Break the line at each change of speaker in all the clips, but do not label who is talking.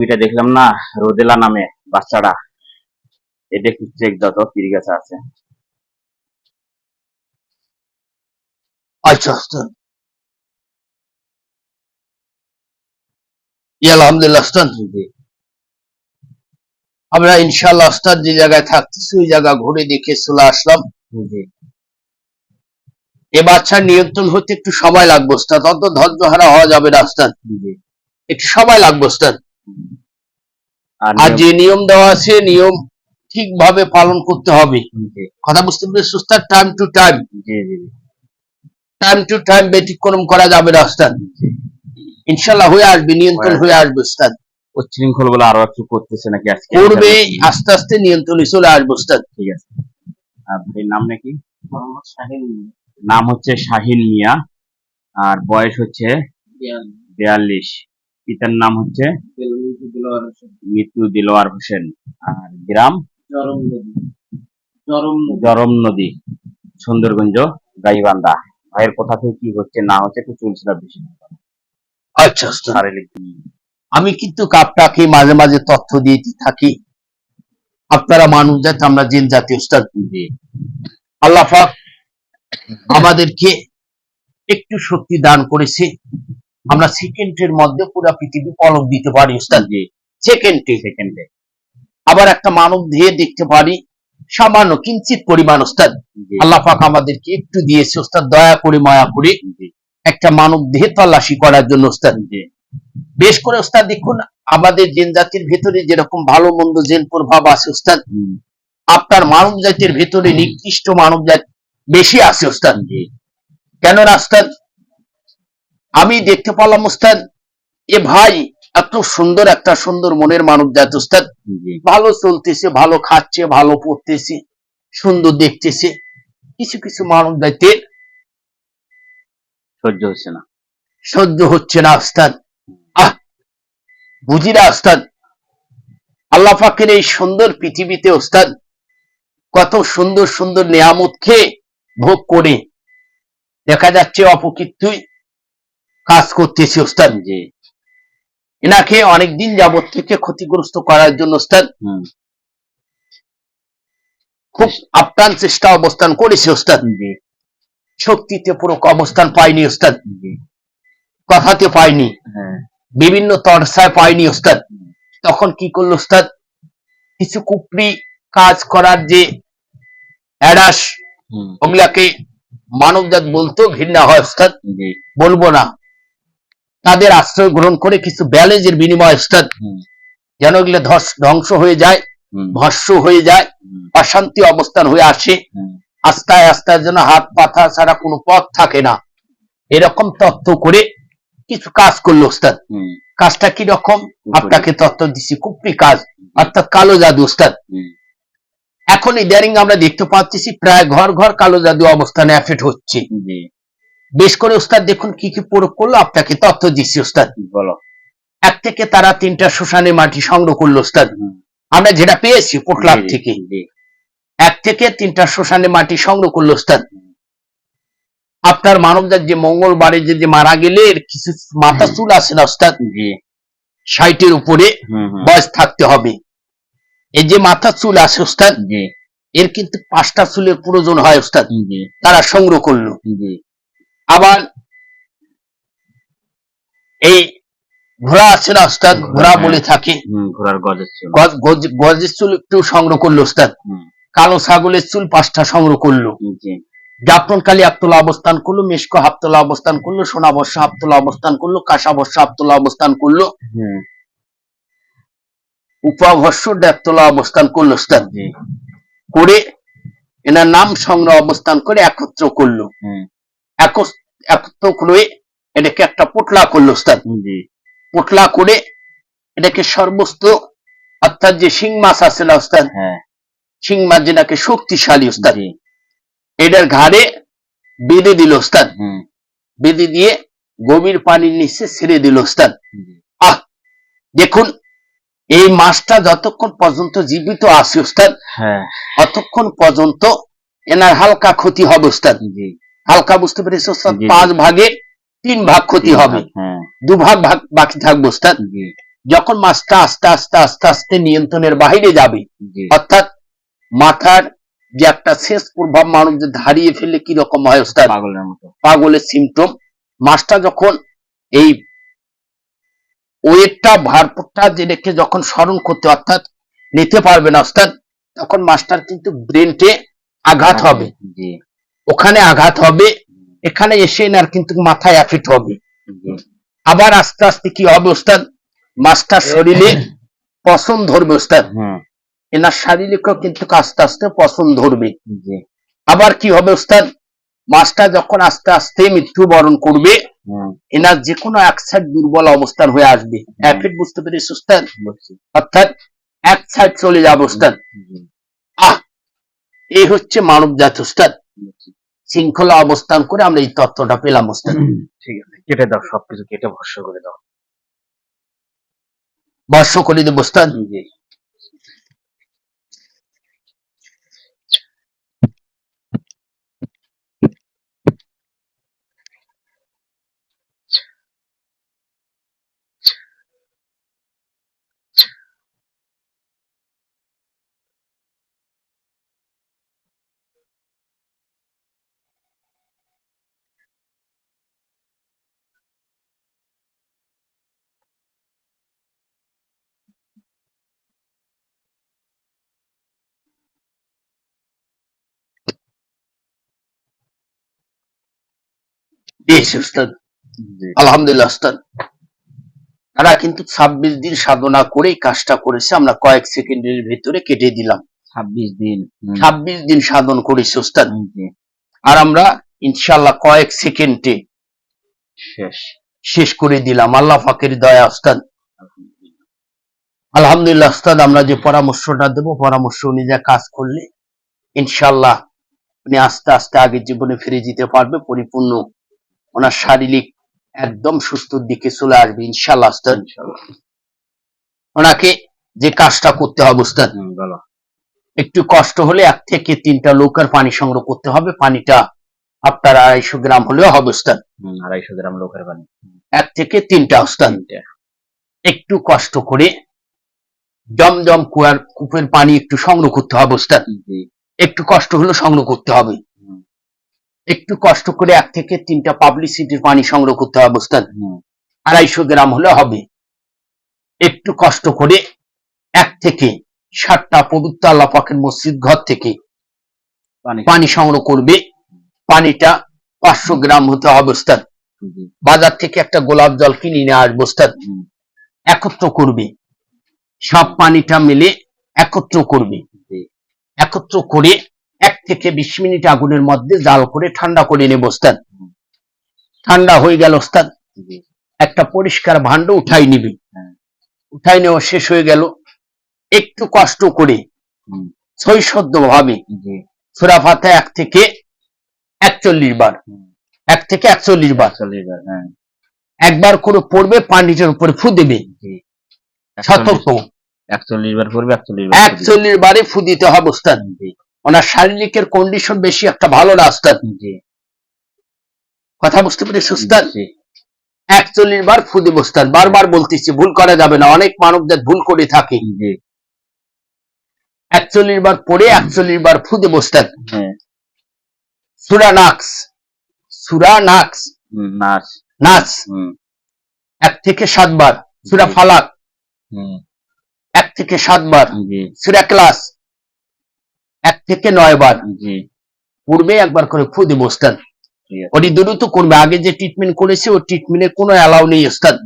এটা দেখলাম না, রোদেলা নামে বাচ্চাটা। এটা একটু চেক দাও তো, কি গাছে আছে।
আচ্ছা আচ্ছা, আলহামদুলিল্লাহ ওস্তাদ।
জি
আমরা ইনশাআল্লাহ ওস্তাদ যে জায়গায় থাকতেছি ওই জায়গা ঘুরে দেখে চলে আসলাম।
জি
এ বাচ্চার নিয়ন্ত্রণ হতে একটু সময় লাগবে ওস্তাদ, অত ধৈর্য হারা হওয়া যাবে না ওস্তাদ,
জি।
একটু সময় লাগবে ওস্তাদ।
আর
আর যে নিয়ম দেওয়া আছে নিয়ম ঠিকভাবে পালন করতে হবে।
জি
কথা বুঝতে পেরেছি ওস্তাদ? Time to time,
G G
time to time ব্যতিক্রম করা যাবে না ওস্তাদ।
জি।
ইনশাআল্লাহ হয়ে আসবে, নিয়ন্ত্রণ হয়ে আসবে ওস্তাদ।
উচ্ছৃঙ্খল বলে আরো একটু করতেছে নাকি আজকে?
করবে, আস্তে আস্তে নিয়ন্ত্রণে চলে আসবে ওস্তাদ।
ঠিক আছে। আপনার নাম নাকি? শাহিন। নাম হচ্ছে শাহিন মিয়া, আর বয়স হচ্ছে 42। পিতার নাম হচ্ছে মৃত্যু দিলওয়ার হোসেন, আর গ্রাম জরম নদী, সুন্দরগঞ্জ, গাইবান্ধা। ভাইয়ের কোথা থেকে কি হচ্ছে না হচ্ছে একটু চলছিল বেশি।
আচ্ছা ওস্তাদ,
শারীরিক
আমি কিন্তু আপনাকে মাঝে মাঝে তথ্য দিয়ে থাকি। আপনারা মানুষ জাতি, আমরা জিন জাতি ওস্তাদ।
জি
আল্লাহ পাক আমাদেরকে একটু শক্তি দান করেছে, আমরা সেকেন্ডের মধ্যে পুরো পৃথিবী পলক দিতে পারি ওস্তাদ।
জি
সেকেন্ডে আবার একটা মানব দেহে দেখতে পারি সামান্য কিঞ্চিত পরিমাণ ওস্তাদ।
জি
আল্লাহ পাক আমাদেরকে একটু দিয়েছে ওস্তাদ, দয়া করে মায়া করে
জি
একটা মানব দেহে তল্লাশি করার জন্য ওস্তাদ।
জি
বেশ করে ওস্তাদ দেখুন, আমাদের জিন জাতির ভেতরে যেরকম ভালো মন্দ জেন প্রভাব আছে ওস্তাদ, আপনার মানব জাতির ভেতরে নিকৃষ্ট মানব জাতি বেশি আছে ওস্তাদ।
জি
কেন ওস্তাদ? আমি দেখতে পেলাম ওস্তাদ, এ ভাই এত সুন্দর একটা সুন্দর মনের মানব জাতি ওস্তাদ,
জি
ভালো চলতেছে, ভালো খাচ্ছে, ভালো পড়তেছে, সুন্দর দেখতেছে। কিছু কিছু মানব জাতির
সহ্য হচ্ছে না।
সহ্য হচ্ছে না ওস্তাদ। আহ, বুঝি না ওস্তাদ, আল্লাহ পাকের এই সুন্দর পৃথিবীতে ওস্তাদ কত সুন্দর সুন্দর নিয়ামত খেয়ে ভোগ করে দেখা যাচ্ছে অপকৃতই কাজ করতেছে ওস্তাদ।
জি
এনাকে অনেকদিন যাবত থেকে ক্ষতিগ্রস্ত করার জন্য ওস্তাদ খুব আপ্রাণ চেষ্টা অবস্থান করেছে ওস্তাদ।
জি
শক্তিতে পুরো অবস্থান পায়নি ওস্তাদ,
জি
কথাতে পায়নি,
হ্যাঁ
বিভিন্ন তরসায় পায়নি ওস্তাদ। তখন কি করলো ওস্তাদ? কিছু কুপরি কাজ করার যে অ্যাডাস, ওগুলাকে মানবজাত বলতেও ঘৃণা হয় ওস্তাদ,
জি
বলবো না, তাদের আশ্রয় গ্রহণ করে কিছু ব্যালেজের বিনিময় ওস্তাদ যেন এগুলো ধ্বংস হয়ে যায়, ভস্য হয়ে যায়, অশান্তি অবস্থান হয়ে আসে, আস্তায় আস্তায় যেন হাত পাথা ছাড়া কোনো পথ থাকে না, এরকম তত্ত্ব করে কিছু কাজ করলো ওস্তাদ। কাজটা কি রকম আপনাকে তত্ত্ব দিচ্ছি, কুপরি কাজ অর্থাৎ কালো জাদু ওস্তাদ। এখন ইদারিং আমরা দেখতে পাচ্ছি প্রায় ঘর ঘর কালো জাদু অবস্থানে এফেক্ট হচ্ছে। বেশ করে ওস্তাদ দেখুন কি কি প্রয়োগ করলো, আপনাকে তথ্য দিচ্ছি ওস্তাদ।
বলো।
এক থেকে তারা 3টা শ্মশানে মাটি সংগ্রহ করলো ওস্তাদ, আমরা যেটা পেয়েছি পোটলার থেকে। 1 থেকে 3টা শ্মশানে মাটি সংগ্রহ করলো ওস্তাদ। আপনার মানবজাত যে মঙ্গলবারে যে মারা গেলে এর কিছু মাথা চুল আছে না ওস্তাদ, 60-এর উপরে বয়স থাকতে হবে। এই যে মাথা চুল আছে ওস্তাদ, এর কিন্তু 5টা চুলের প্রয়োজন হয় ওস্তাদ, তারা সংগ্রহ করলো। আবার এই ঘোড়া আছে না ওস্তাদ, ঘোড়া বলে থাকে,
ঘোড়ার গজের চুল,
গজের চুল একটু সংগ্রহ করলো ওস্তাদ। কালো ছাগলের চুল 5টা সংগ্রহ করলো। জাফরনকালী হাফতলা অবস্থান করলো, মেশকো হাফতলা অবস্থান করলো, সোনা বর্ষা হাফতলা অবস্থান করলো, কাঁসা বর্ষা হাফতলা অবস্থান করলো, উপাভস্য ডেকতলা অবস্থান করলো ওস্তাদ। করে এনার নাম সংগ্রহ অবস্থান করে একত্র করলো, একত্র করে এটাকে একটা পোটলা করলো ওস্তাদ। পোটলা করে এটাকে সর্বস্ত অর্থাৎ যে শিং মাছ আছে না ওস্তাদ, শিং মাছ যেটাকে শক্তিশালী ওস্তাদ, এটার ঘাড়ে বেঁধে দিল ওস্তাদ। বেঁধে দিয়ে গভীর পানির নিচে ছেড়ে দিল ওস্তাদ। দেখুন এই মাছটা যতক্ষণ পর্যন্ত জীবিত আছে ওস্তাদ, ততক্ষণ পর্যন্ত এনার হালকা ক্ষতি হবে ওস্তাদ। হালকা বুঝতে পেরেছি ওস্তাদ? 5 ভাগে 3 ভাগ ক্ষতি হবে, 2 ভাগ বাকি থাকবে ওস্তাদ। যখন মাছটা আস্তে আস্তে আস্তে আস্তে নিয়ন্ত্রণের বাইরে যাবে,
জি
অর্থাৎ মাথার যে একটা শেষ প্রভাব মানুষ যে হারিয়ে ফেললে কি রকম হয় ওস্তাদ,
পাগলের মতো।
পাগলের সিমটম, মাছটা যখন এই ওয়েটটা ভারটা যে রেখে যখন স্মরণ করতে অর্থাৎ নিতে পারবে না ওস্তাদ, তখন মাছটার কিন্তু ব্রেনটে আঘাত হবে,
জি
ওখানে আঘাত হবে, এখানে এসে এনার কিন্তু মাথায় এফেক্ট হবে।
জি
আবার আস্তে আস্তে কি হবে ওস্তাদ, মাছটার শরীরে পছন ধরবে ওস্তাদ,
হুম
এনার শারীরিকও কিন্তু আস্তে আস্তে পছন ধরবে।
জি
আবার কি হবে ওস্তাদ, মাছটা যখন আস্তে আস্তে মৃত্যুবরণ করবে,
হুম
এনার যে কোনো এক সাইড দুর্বল অবস্থান হয়ে আসবে। এফেক্ট বুঝতে পেরেছি ওস্তাদ,
বুঝছি।
অর্থাৎ এক সাইড চলে যাবে ওস্তাদ।
জি
আহ, এই হচ্ছে মানব জাত ওস্তাদ,
বুঝছি।
শৃঙ্খলা অবস্থান করে আমরা এই তত্ত্বটা পেলাম ওস্তাদ।
ঠিক আছে, কেটে দাও, সবকিছু কেটে ভস্য করে দাও।
বর্ষ করে দেবো ওস্তাদ।
জি
বেশ ওস্তাদ,
জি
আলহামদুলিল্লাহ ওস্তাদ। তারা কিন্তু 26 দিন সাধনা করে কাজটা করেছে, আমরা কয়েক সেকেন্ডের ভিতরে কেটে দিলাম।
26 দিন।
26 দিন সাধন করেছে ওস্তাদ,
জি
আর আমরা ইনশাআল্লাহ কয়েক সেকেন্ডে
শেষ।
শেষ করে দিলাম, আল্লাহ পাকের দয়া ওস্তাদ। আলহামদুলিল্লাহ ওস্তাদ, আমরা যে পরামর্শটা দেবো পরামর্শ অনুযায়ী কাজ করলে ইনশাআল্লাহ উনি আস্তে আস্তে আগের জীবনে ফিরে যেতে পারবে, পরিপূর্ণ ওনার শারীরিক একদম সুস্থর দিকে চলে আসবে ইনশাআল্লাহ ওস্তাদ।
ইনশাআল্লাহ।
ওনাকে যে কাজটা করতে হবে ওস্তাদ,
বলো।
একটু কষ্ট হলে 1 থেকে 3টা নৌকার পানি সংগ্রহ করতে হবে, পানিটা আপনার 250 গ্রাম হলেও হবে ওস্তাদ।
250 গ্রাম লোকের পানি।
1 থেকে 3টা ওস্তাদ। একটু কষ্ট করে জমজম কূপের পানি একটু সংগ্রহ করতে হবে ওস্তাদ,
জি
একটু কষ্ট হলে সংগ্রহ করতে হবে। একটু কষ্ট করে 1 থেকে 3টা পাবলিসিটির পানি সংগ্রহ করতে হবে ওস্তাদ, 250 গ্রাম হলে হবে। একটু কষ্ট করে 1 থেকে 7টা পবিত্র আল্লাহ পাকের মসজিদ ঘর থেকে পানি সংগ্রহ করবে, পানিটা 500 গ্রাম হতে হবে ওস্তাদ। বাজার থেকে একটা গোলাপ জল কিনে নিয়ে আসবে ওস্তাদ, একত্র করবে, সব পানিটা মিলে একত্র করবে, একত্র করে 1 থেকে 20 মিনিট আগুনের মধ্যে জাল করে ঠান্ডা করে নেব ওস্তাদ। ঠান্ডা হয়ে গেল ওস্তাদ, একটা পরিষ্কার ভাণ্ড উঠাই নিবে, উঠাই নেওয়া শেষ হয়ে গেল, একটু কষ্ট করে সৈসদ্য ভাবে সূরা ফাতিহা 1 থেকে 41 বার, 1 থেকে 41 বার একবার করে পড়বে, পানিটার উপরে ফু দেবে, সতর্ক
41 বার পড়বে,
41 বারে ফু দিতে হবে ওস্তাদ। ওনার শারীরিকের কন্ডিশন বেশি একটা ভালো না ওস্তাদ, কথা বুঝতে পেরেছি ওস্তাদ। 41 বার ফু দেব ওস্তাদ, বারবার বলতেছি, ভুল করা যাবে না, অনেক মানবদের ভুল করে থাকে। 41 বার পড়ে 41 বার ফু দেব ওস্তাদ। সূরা নাস, সূরা নাস, নাস 1 থেকে 7 বার, সূরা ফালাক 1 থেকে 7 বার, সূরা ইখলাস 1 থেকে 9 বার পূর্বে একবার করে ফু দেব ওস্তাদ। ওটি দ্রুত করবে, আগে যে ট্রিটমেন্ট করেছে ওই ট্রিটমেন্টের কোনো অ্যালাউ নেই ওস্তাদ।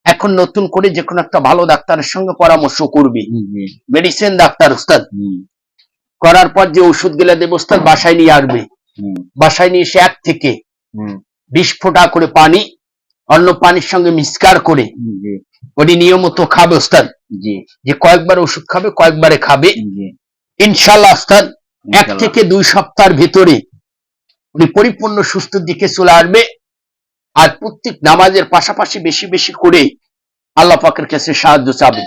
এখন নতুন করে যে কোনো একটা ভালো ডাক্তারের সঙ্গে পরামর্শ করবে, মেডিসিন ডাক্তার ওস্তাদ। করার পর যে ওষুধ গুলা দেব ওস্তাদ বাসায় নিয়ে আসবে, বাসায় নিয়ে এসে 1 থেকে 20 ফোঁটা করে পানি অন্য পানির সঙ্গে মিক্সচার করে ওটি নিয়মিত খাবে ওস্তাদ। যে কয়েকবার ওষুধ খাবে কয়েকবারে খাবে ইনশাআল্লাহ ওস্তাদ। 1 থেকে 2 সপ্তাহের ভিতরে উনি পরিপূর্ণ সুস্থ দিকে চলে আসবে। আর প্রত্যেক নামাজের পাশাপাশি বেশি বেশি করে আল্লাহ পাকের কাছে সাহায্য চাবে,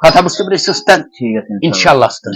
কথা বুঝতে পেরেছি ওস্তাদ?
ঠিক আছে
ইনশাআল্লাহ ওস্তাদ।